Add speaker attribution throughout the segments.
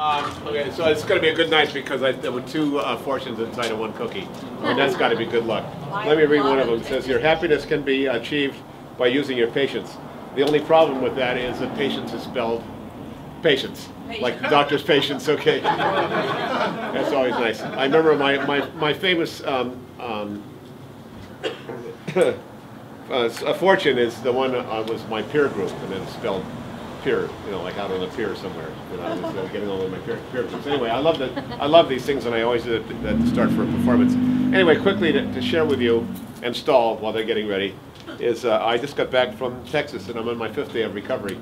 Speaker 1: Okay, so it's going to be a good night because there were two fortunes inside of one cookie, and that's got to be good luck. Let me read one of them. It says, your happiness can be achieved by using your patience. The only problem with that is that patience is spelled patience, like the doctor's patience, okay? That's always nice. I remember my famous a fortune is the one was my peer group, and then spelled pier, you know, like out on a pier somewhere. You know, I was getting all of my peer groups. Anyway, I love these things, and I always do it at the start for a performance. Anyway, quickly to share with you and stall while they're getting ready is I just got back from Texas, and I'm on my 5th day of recovery.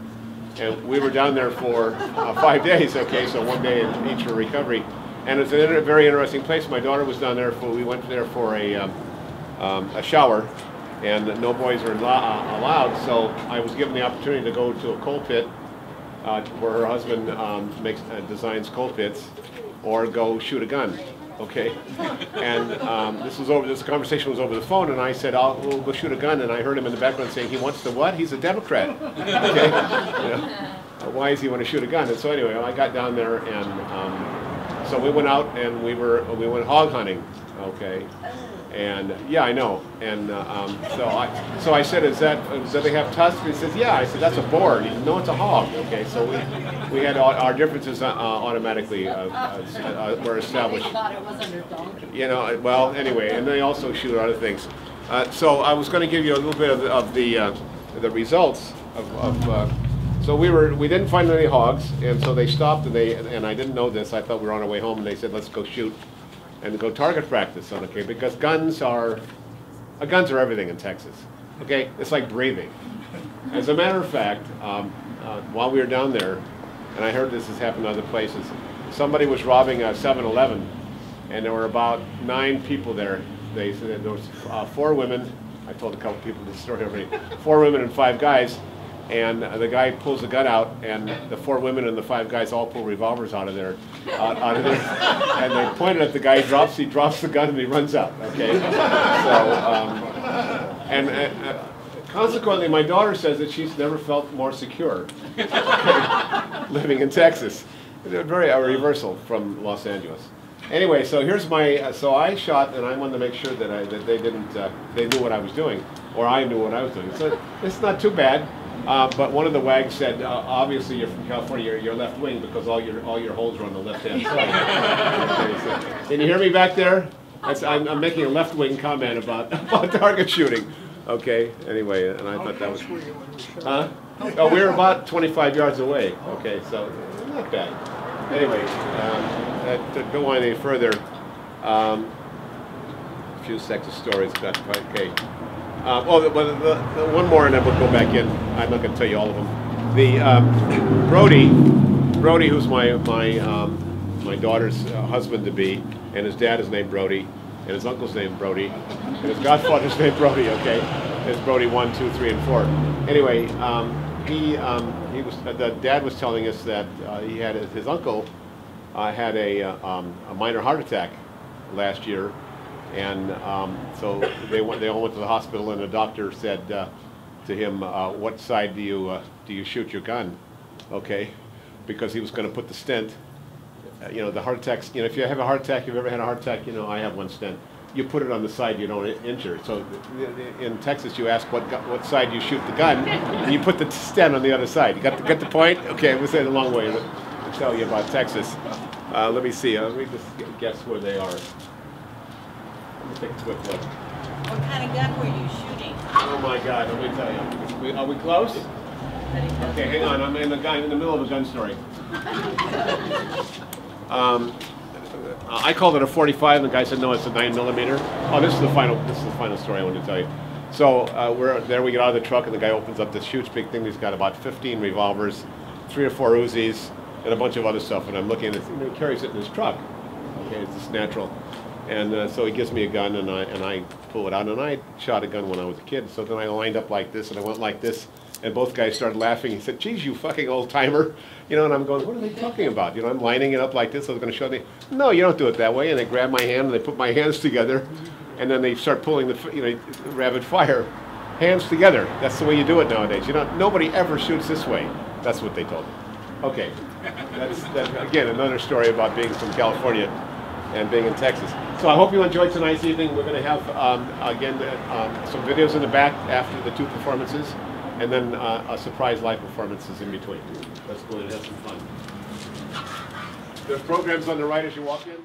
Speaker 1: And we were down there for 5 days, okay, so 1 day in each for recovery. And it's a very interesting place. My daughter was down there we went there for a shower, and no boys are allowed, so I was given the opportunity to go to a coal pit where her husband designs coal pits, or go shoot a gun. Okay, and this conversation was over the phone, and I said, we'll go shoot a gun, and I heard him in the background saying, he wants to what? He's a Democrat. Okay, you know, why does he want to shoot a gun? And so anyway, I got down there, and so we went out and we went hog hunting. Okay, and yeah, I know, and so I said, do they have tusks? He says, yeah. I said, that's a boar. He said, no, it's a hog. Okay, so we had our differences automatically were established.
Speaker 2: Thought it was under donkey.
Speaker 1: You know, well, anyway, and they also shoot other things. So I was going to give you a little bit of the results so we didn't find any hogs, and so they stopped, and I didn't know this. I thought we were on our way home, and they said, let's go shoot and go target practice, okay? Because guns are everything in Texas, okay? It's like breathing. As a matter of fact, while we were down there, and I heard this has happened in other places, somebody was robbing a 7-Eleven, and there were about 9 people there. They said there was 4 women. I told a couple people this story already. 4 women and 5 guys. And the guy pulls the gun out, and the 4 women and the 5 guys all pull revolvers out of there, and they point it at the guy. He drops the gun, and he runs out. Okay, so consequently, my daughter says that she's never felt more secure living in Texas. Very a reversal from Los Angeles. Anyway, so here's my. So I shot, and I wanted to make sure that they knew what I was doing, or I knew what I was doing. So it's not too bad. But one of the wags said, obviously you're from California, you're left wing because all your holes are on the left-hand side. Okay, so, can you hear me back there? I'm making a left-wing comment about target shooting. Okay, anyway, and I thought that was... Huh? Oh, we were about 25 yards away. Okay, so not bad. Anyway, to go on any further, a few sexist stories. Okay. One more, and then we'll go back in. I'm not going to tell you all of them. The Brody, who's my daughter's husband-to-be, and his dad is named Brody, and his uncle's named Brody, and his godfather's named Brody. Okay, there's Brody 1, 2, 3, and 4. Anyway, the dad was telling us that his uncle had a minor heart attack last year. And so they all went to the hospital, and the doctor said to him, "What side do you shoot your gun?" Okay, because he was going to put the stent. You know, the heart attacks. You know, if you have a heart attack, you've ever had a heart attack. You know, I have one stent. You put it on the side you don't injure. So in Texas, you ask what side you shoot the gun, and you put the stent on the other side. You get the point? Okay, we said a long way to tell you about Texas. Let me see. Let me just guess where they are. Take a quick look.
Speaker 2: What kind of gun were you shooting?
Speaker 1: Oh my God, let me tell you. Are we close? Okay, hang on. I'm in the middle of a gun story. I called it a 45, and the guy said no, it's a 9mm. Oh, this is the final story I want to tell you. So we get out of the truck, and the guy opens up this huge big thing. He's got about 15 revolvers, 3 or 4 Uzis, and a bunch of other stuff. And I'm looking at it, and he carries it in his truck. Okay, it's just natural. And so he gives me a gun, and I pull it out, and I shot a gun when I was a kid. So then I lined up like this, and I went like this, and both guys started laughing. He said, "Geez, you fucking old timer," you know. And I'm going, "What are they talking about?" You know, I'm lining it up like this. I was going to show them. No, you don't do it that way. And they grab my hand, and they put my hands together, and then they start pulling rapid fire, hands together. That's the way you do it nowadays. You know, nobody ever shoots this way. That's what they told me. Okay. that's again another story about being from California and being in Texas. So I hope you enjoyed tonight's evening. We're going to have again some videos in the back after the 2 performances, and then a surprise live performances in between. Let's go and have some fun. There's programs on the right as you walk in.